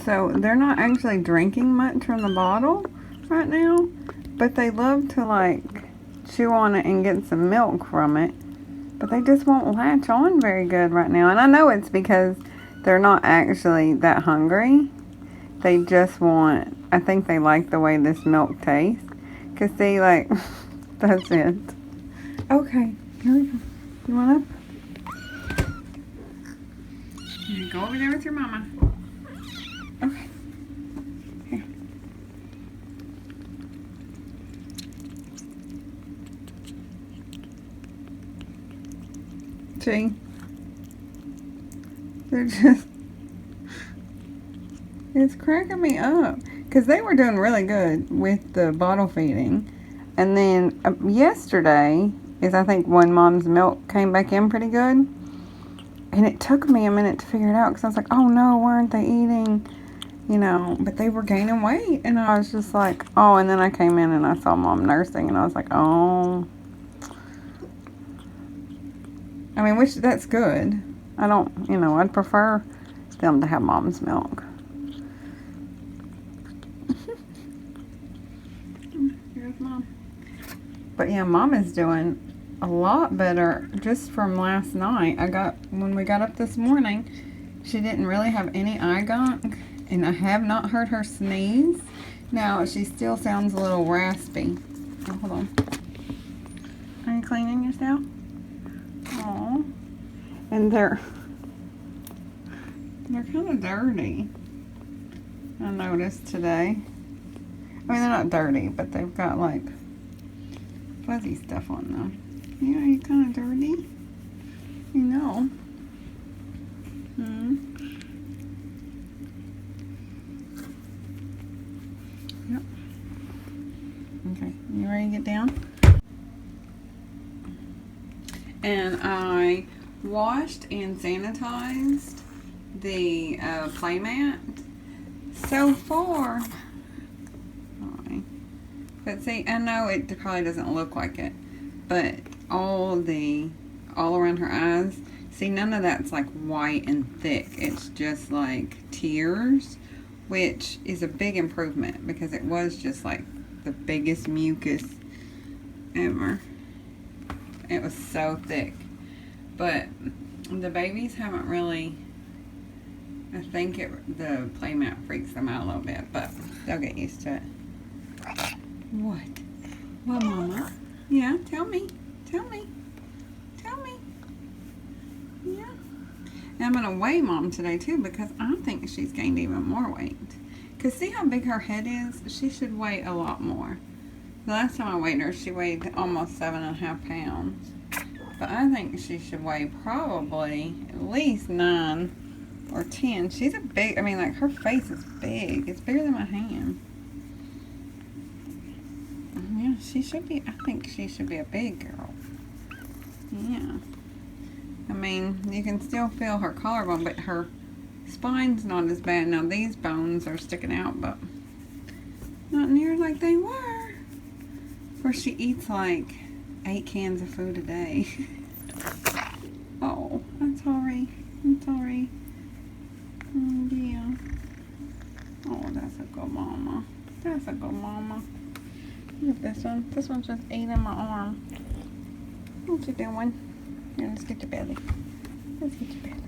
So they're not actually drinking much from the bottle right now, but they love to like chew on it and get some milk from it. But they just won't latch on very good right now. And I know it's because they're not actually that hungry. They just want, I think they like the way this milk tastes. Because see, like, that's it. Okay, here we go. You want up? Go over there with your mama. Okay. Here. See? They're just... It's cracking me up. Because they were doing really good with the bottle feeding. And then yesterday is, I think, when Mom's milk came back in pretty good. And it took me a minute to figure it out. Because I was like, oh no, why aren't they eating? You know, but they were gaining weight. And I was just like, oh, and then I came in and I saw Mom nursing. And I was like, oh. I mean, which, that's good. I don't, you know, I'd prefer them to have Mom's milk. Here's Mom. But yeah, Mom is doing a lot better just from last night. When we got up this morning, she didn't really have any eye gunk, and I have not heard her sneeze. Now, she still sounds a little raspy. Oh, hold on. Are you cleaning yourself? Aw. And they're kind of dirty, I noticed today. I mean, they're not dirty, but they've got like fuzzy stuff on them. Yeah, you're kind of dirty. You know. Yep. Okay, you ready to get down? And I washed and sanitized the playmat. So far, but see, I know it probably doesn't look like it, but all around her eyes, see, none of that's like white and thick. It's just like tears, which is a big improvement because it was just like the biggest mucus ever. It was so thick. But the babies haven't really, I think the playmat freaks them out a little bit, but they'll get used to it. What? What, Mama? Yeah, tell me. Tell me. Tell me. Yeah. And I'm going to weigh Mom today, too, because I think she's gained even more weight. Because see how big her head is? She should weigh a lot more. The last time I weighed her, she weighed almost 7.5 pounds. But I think she should weigh probably at least 9 or 10. She's a big, I mean, like, her face is big. It's bigger than my hand. Yeah, she should be, I think she should be a big girl. Yeah. I mean, you can still feel her collarbone, but her spine's not as bad. Now, these bones are sticking out, but not near like they were. Of course, she eats like 8 cans of food a day. Oh, I'm sorry. I'm sorry. Oh, dear. Oh, that's a good mama. That's a good mama. Look at this one. This one's just eating my arm. What you doing? Here, let's get your belly. Let's get your belly.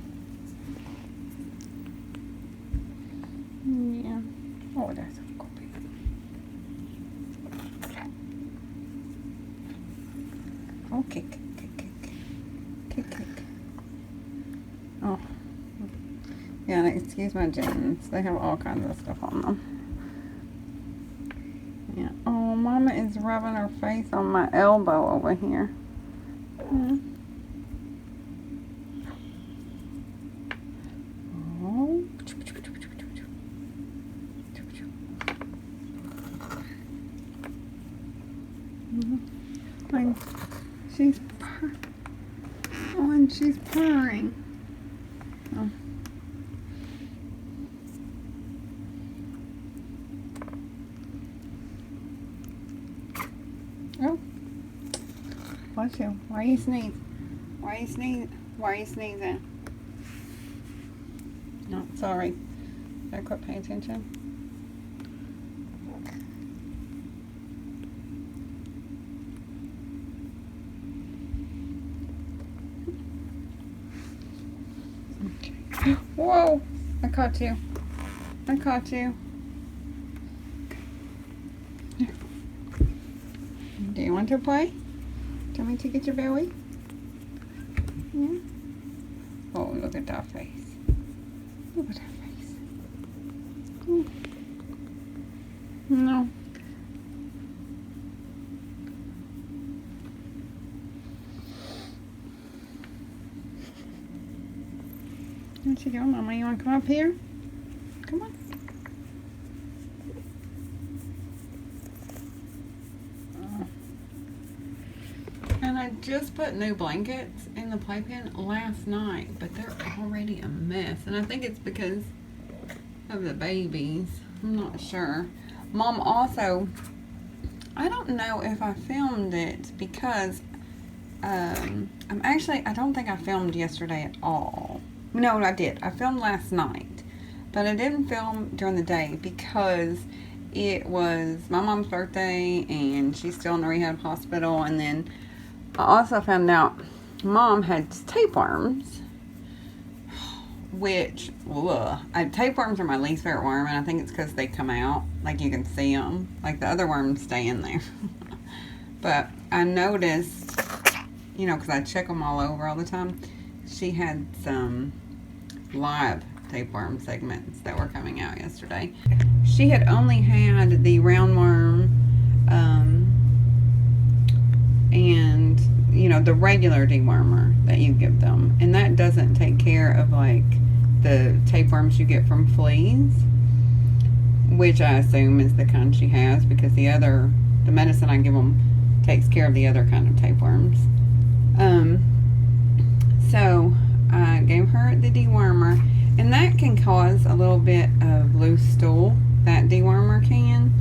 Yeah. Oh, that's a good baby. Oh, kick, kick, kick. Kick, kick. Oh. Yeah, excuse my jeans. They have all kinds of stuff on them. Yeah. Oh, Mama is rubbing her face on my elbow over here. Yeah. Oh. Like, she's and she's purring. Oh. Oh. Bless you. Why are you sneezing? Why are you sneezing? Why are you sneezing? No, sorry. Gotta quit paying attention. Okay. Whoa! I caught you. I caught you. Do you want to play? Do you want me to get your belly? Yeah. Oh, look at that face. Look at that face. Oh. No. Where'd you go, Mama? You want to come up here? Come on. And I just put new blankets in the playpen last night, but they're already a mess. And I think it's because of the babies. I'm not sure. Mom also, I don't know if I filmed it because I don't think I filmed yesterday at all. No, I did. I filmed last night, but I didn't film during the day because it was my mom's birthday and she's still in the rehab hospital. And then I also found out Mom had tapeworms, which, tapeworms are my least favorite worm, and I think it's because they come out, like you can see them. Like the other worms stay in there. But I noticed, you know, because I check them all over all the time, she had some live tapeworm segments that were coming out yesterday. She had only had the roundworm, and you know, the regular dewormer that you give them, and that doesn't take care of like the tapeworms you get from fleas, which I assume is the kind she has, because the medicine I give them takes care of the other kind of tapeworms. So I gave her the dewormer, and that can cause a little bit of loose stool, that dewormer can,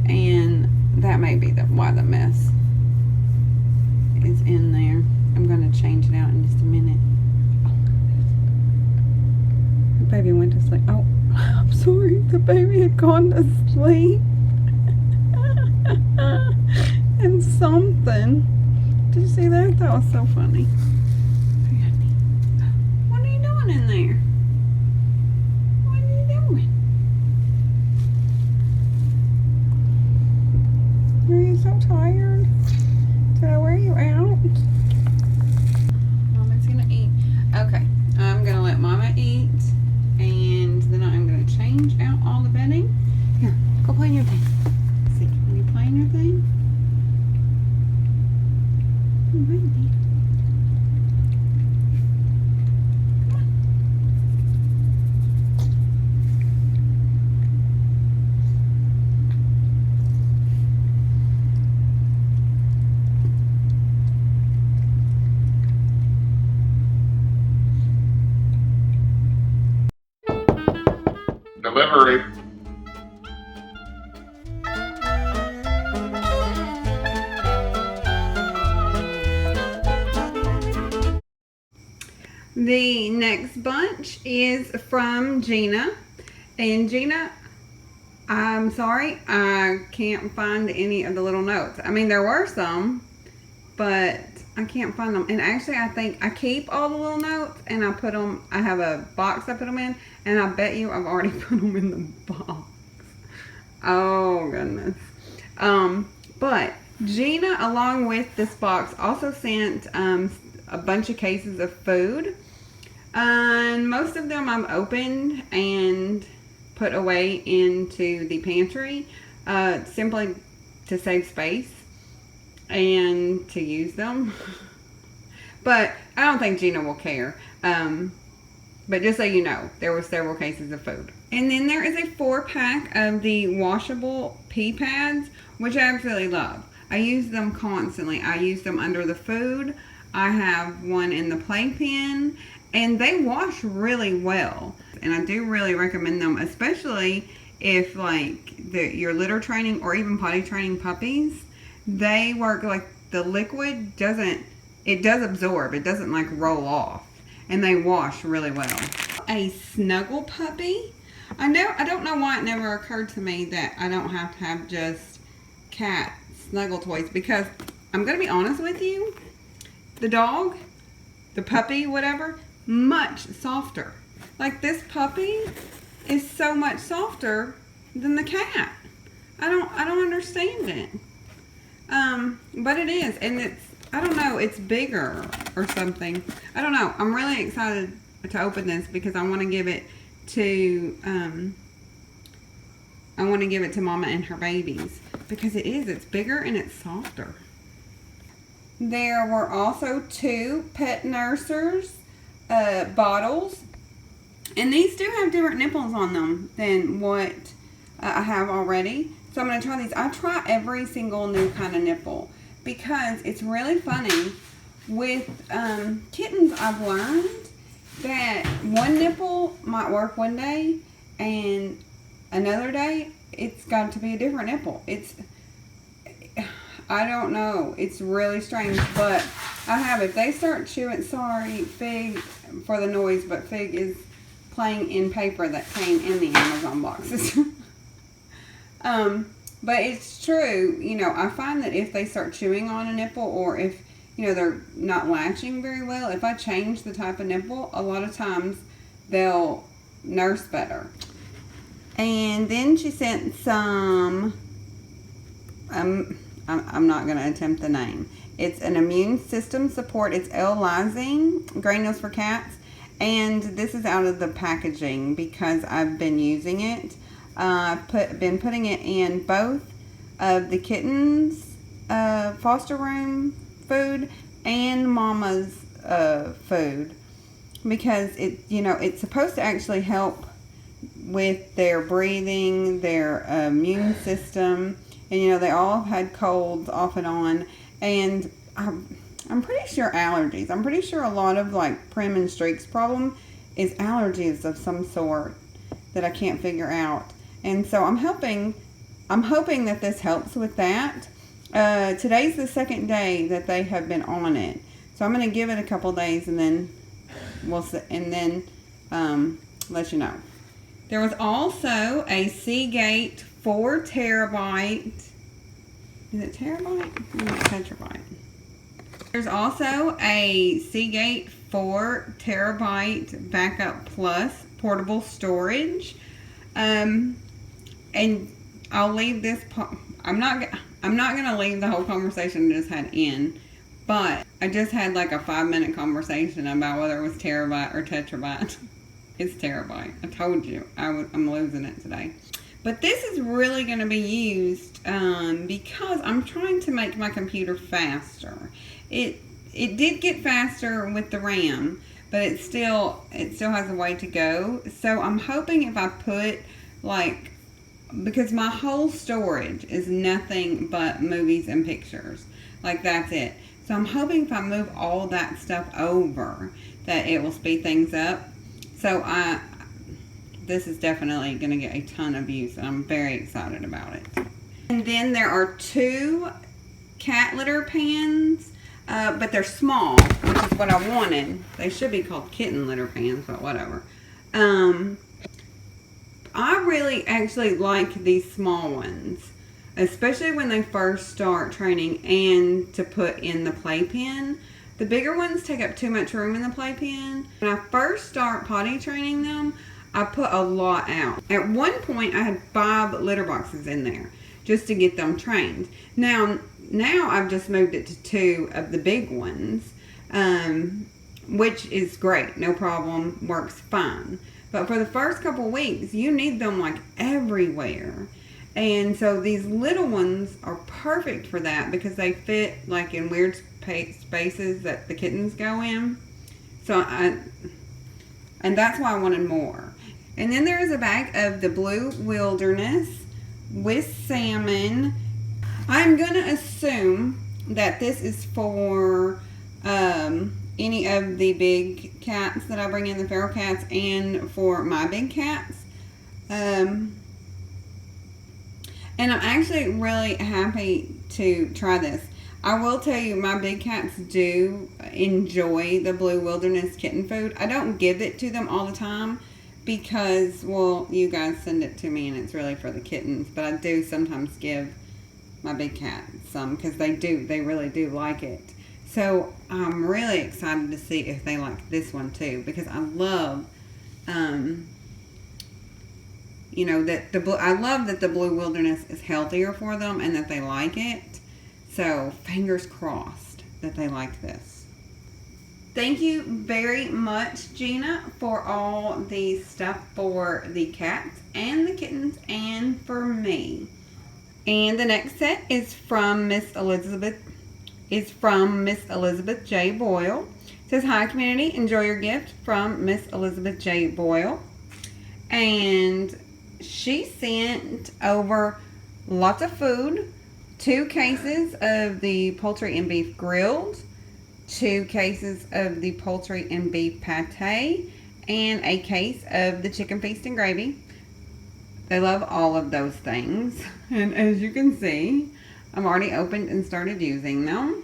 and that may be why the mess is in there. I'm going to change it out in just a minute. The baby went to sleep. Oh, I'm sorry. The baby had gone to sleep. And something. Did you see that? That was so funny. What are you doing in there? What are you doing? Are you so tired? Did I wear you out? Mama's gonna eat. Okay, I'm gonna let Mama eat, and then I'm gonna change out all the bedding. Here, go play in your thing. See, can you play in your thing? Oh, baby. Delivery. The next bunch is from Gina. And Gina, I'm sorry, I can't find any of the little notes. I mean, there were some, but I can't find them. And actually, I think I keep all the little notes, and I have a box I put them in, and I bet you I've already put them in the box. Oh, goodness. But Gina, along with this box, also sent a bunch of cases of food. And most of them I've opened and put away into the pantry, simply to save space and to use them. But I don't think Gina will care. But just so you know, there were several cases of food. And then there is a 4-pack of the washable pee pads, which I absolutely love. I use them constantly. I use them under the food. I have one in the playpen, and they wash really well. And I do really recommend them, especially if like you're litter training or even potty training puppies. They work like the liquid does absorb. It doesn't like roll off, and they wash really well. A snuggle puppy. I don't know why it never occurred to me that I don't have to have just cat snuggle toys, because I'm going to be honest with you, the dog, the puppy, whatever, much softer. Like this puppy is so much softer than the cat. I don't understand it. But it is, and I don't know, it's bigger or something. I don't know. I'm really excited to open this because I want to give it to Momma and her babies, because it's bigger and it's softer. There were also 2 pet nursers bottles, and these do have different nipples on them than what I have already. So I'm going to try these. I try every single new kind of nipple because it's really funny. With kittens, I've learned that one nipple might work one day and another day it's got to be a different nipple. I don't know. It's really strange, but I have. If they start chewing, sorry, Fig, for the noise, but Fig is playing in paper that came in the Amazon boxes. But it's true, you know, I find that if they start chewing on a nipple, or if, you know, they're not latching very well, if I change the type of nipple, a lot of times they'll nurse better. And then she sent some, I'm not going to attempt the name. It's an immune system support. It's L-lysine granules for cats. And this is out of the packaging because I've been using it. Been putting it in both of the kittens' foster room food and Momma's food, because it's supposed to actually help with their breathing, their immune system, and they all have had colds off and on, and I'm pretty sure allergies. I'm pretty sure a lot of like Prim and Streak's problem is allergies of some sort that I can't figure out. And so I'm hoping that this helps with that. Today's the second day that they have been on it. So I'm going to give it a couple days and then let you know. There was also a Seagate 4 terabyte. Is it terabyte? It's tetrabyte. There's also a Seagate 4 terabyte Backup Plus portable storage. And I'll leave this part. I'm not going to leave the whole conversation I just had in, but I just had like a 5-minute conversation about whether it was terabyte or tetrabyte. It's terabyte. I told you I'm losing it today. But this is really going to be used because I'm trying to make my computer faster. It did get faster with the RAM, but it still has a way to go. So I'm hoping if I put because my whole storage is nothing but movies and pictures. Like, that's it. So I'm hoping if I move all that stuff over that it will speed things up. So this is definitely going to get a ton of use, and I'm very excited about it. And then there are 2 cat litter pans, but they're small, which is what I wanted. They should be called kitten litter pans, but whatever. I really actually like these small ones, especially when they first start training and to put in the playpen. The bigger ones take up too much room in the playpen. When I first start potty training them, I put a lot out. At one point, I had 5 litter boxes in there just to get them trained. Now I've just moved it to 2 of the big ones, which is great. No problem. Works fine. But for the first couple weeks, you need them like everywhere. And so these little ones are perfect for that because they fit like in weird spaces that the kittens go in. And that's why I wanted more. And then there is a bag of the Blue Wilderness with salmon. I'm going to assume that this is for any of the big cats that I bring in, the feral cats, and for my big cats. And I'm actually really happy to try this. I will tell you, my big cats do enjoy the Blue Wilderness kitten food. I don't give it to them all the time because, well, you guys send it to me and it's really for the kittens, but I do sometimes give my big cat some because they really do like it. So I'm really excited to see if they like this one too, because I love, you know, I love that the Blue Wilderness is healthier for them and that they like it. So fingers crossed that they like this. Thank you very much, Gina, for all the stuff for the cats and the kittens and for me. And the next set is from Miss Elizabeth J. Boyle. It says, "Hi community, enjoy your gift from Miss Elizabeth J. Boyle." And she sent over lots of food, 2 cases of the poultry and beef grilled, 2 cases of the poultry and beef pate, and a case of the chicken feast and gravy. They love all of those things. And as you can see, I've already opened and started using them.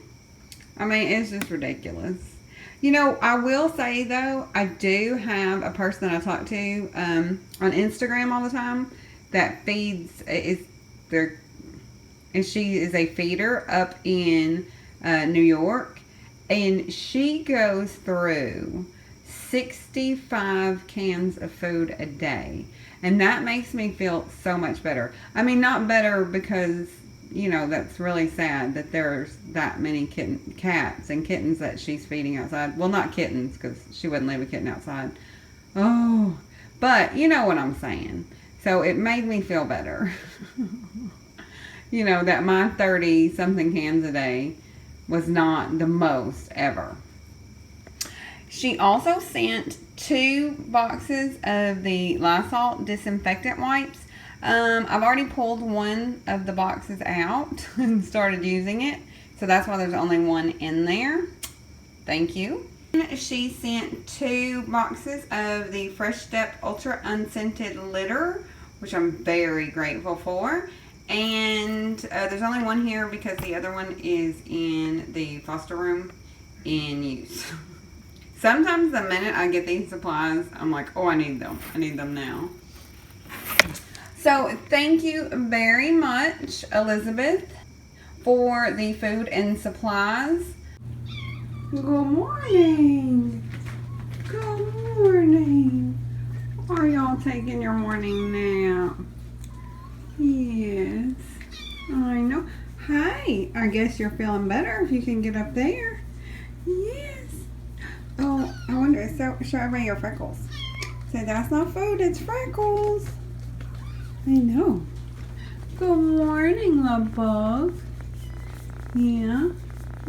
I mean, it's just ridiculous. You know, I will say though, I do have a person that I talk to on Instagram all the time that feeds, and she is a feeder up in New York. And she goes through 65 cans of food a day. And that makes me feel so much better. I mean, not better because, you know, that's really sad that there's that many cats and kittens that she's feeding outside. Well, not kittens, because she wouldn't leave a kitten outside. Oh, but you know what I'm saying. So it made me feel better. You know, that my 30-something cans a day was not the most ever. She also sent 2 boxes of the Lysol disinfectant wipes. I've already pulled one of the boxes out and started using it. So that's why there's only one in there. Thank you. She sent 2 boxes of the Fresh Step Ultra Unscented Litter, which I'm very grateful for. And there's only one here because the other one is in the foster room in use. Sometimes the minute I get these supplies, I'm like, oh, I need them. I need them now. So thank you very much, Elizabeth, for the food and supplies. Good morning. Good morning. Are y'all taking your morning nap? Yes, I know. Hi, I guess you're feeling better if you can get up there. Yes. Oh, I wonder, so show everybody your Freckles. Say, that's not food, it's Freckles. I know. Good morning, love bug. Yeah,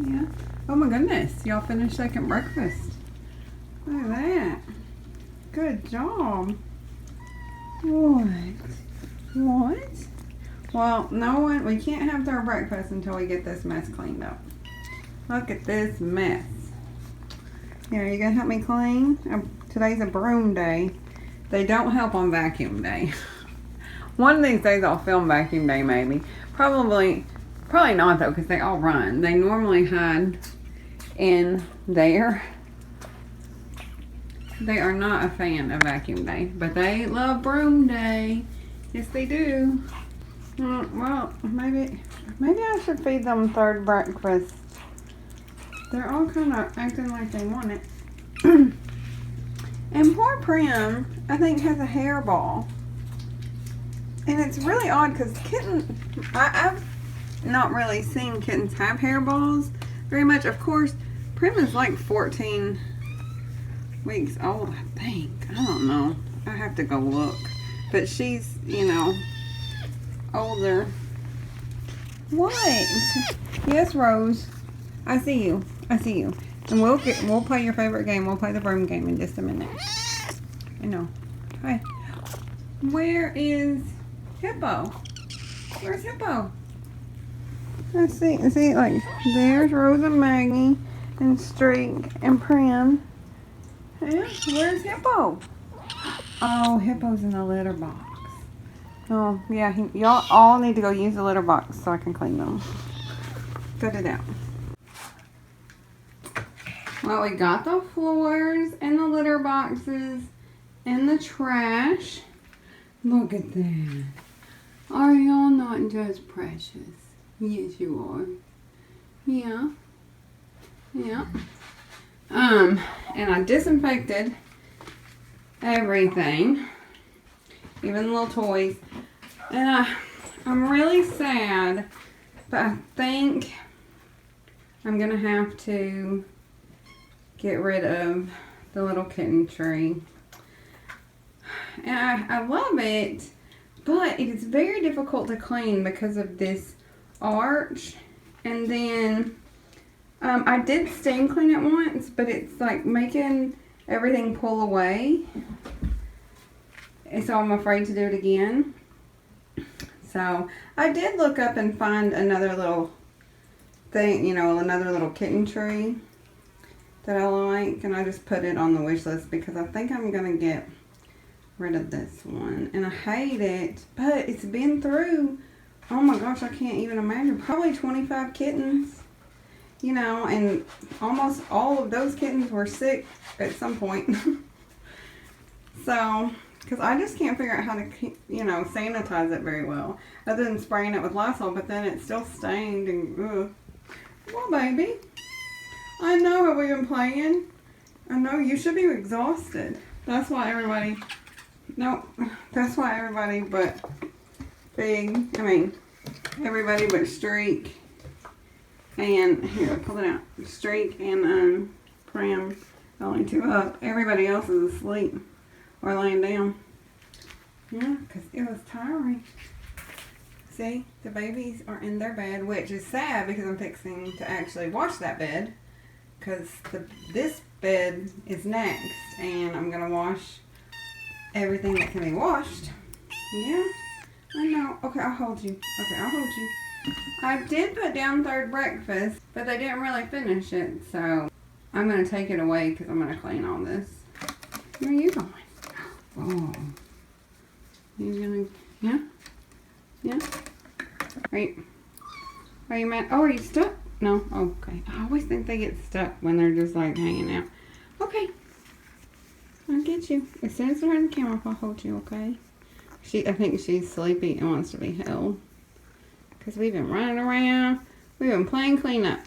yeah. Oh my goodness, y'all finished second breakfast. Look at that. Good job. What? Well, no one, we can't have their breakfast until we get this mess cleaned up. Look at this mess. Here, you gonna help me clean? Today's a broom day. They don't help on vacuum day. One of these days I'll film vacuum day maybe. Probably not though, because they all run. They normally hide in there. They are not a fan of vacuum day, but they love broom day. Yes, they do. Well, maybe I should feed them third breakfast. They're all kind of acting like they want it. And poor Prim, I think, has a hairball. And it's really odd because I've not really seen kittens have hairballs very much. Of course, Prim is like 14 weeks old, I think. I don't know. I have to go look. But she's, you know, older. What? Yes, Rose. I see you. I see you. And we'll play your favorite game. We'll play the broom game in just a minute. I know. Hi. Where is Hippo? Where's Hippo? Let's see. See, like, there's Rose and Maggie and Streak and Prim. Yeah, where's Hippo? Oh, Hippo's in the litter box. Oh, yeah, y'all all need to go use the litter box so I can clean them. Put it out. Well, we got the floors and the litter boxes in the trash. Look at that. Are y'all not just precious? Yes, you are. Yeah. Yeah. And I disinfected everything, even the little toys. And I'm really sad, but I think I'm gonna have to get rid of the little kitten tree. And I love it, but it is very difficult to clean because of this arch. And then I did steam clean it once, but it's like making everything pull away. And so I'm afraid to do it again. So I did look up and find another little thing, you know, another little kitten tree that I like. And I just put it on the wish list because I think I'm going to get rid of this one. And I hate it, but it's been through, oh my gosh, I can't even imagine, probably 25 kittens. You know, and almost all of those kittens were sick at some point. So, because I just can't figure out how to, you know, sanitize it very well. Other than spraying it with Lysol, but then it's still stained and, ugh. Well, baby, I know, have we been playing? I know, you should be exhausted. That's why everybody, no, that's why everybody but everybody but Streak. And here, pull it out. Streak and Pram, only two up. Everybody else is asleep or laying down. Yeah, because it was tiring. See, the babies are in their bed, which is sad because I'm fixing to actually wash that bed. Because this bed is next, and I'm going to wash everything that can be washed. Yeah, I know. Okay, I'll hold you. Okay, I'll hold you. I did put down third breakfast, but they didn't really finish it, so I'm going to take it away because I'm going to clean all this. Where are you going? Oh. You going to, yeah? Yeah? Are you mad? Oh, are you stuck? No? Oh, okay. I always think they get stuck when they're just like hanging out. Okay. I'll get you. As soon as they're in the camera, I'll hold you, okay? I think she's sleepy and wants to be held. Because we've been running around. We've been playing cleanup.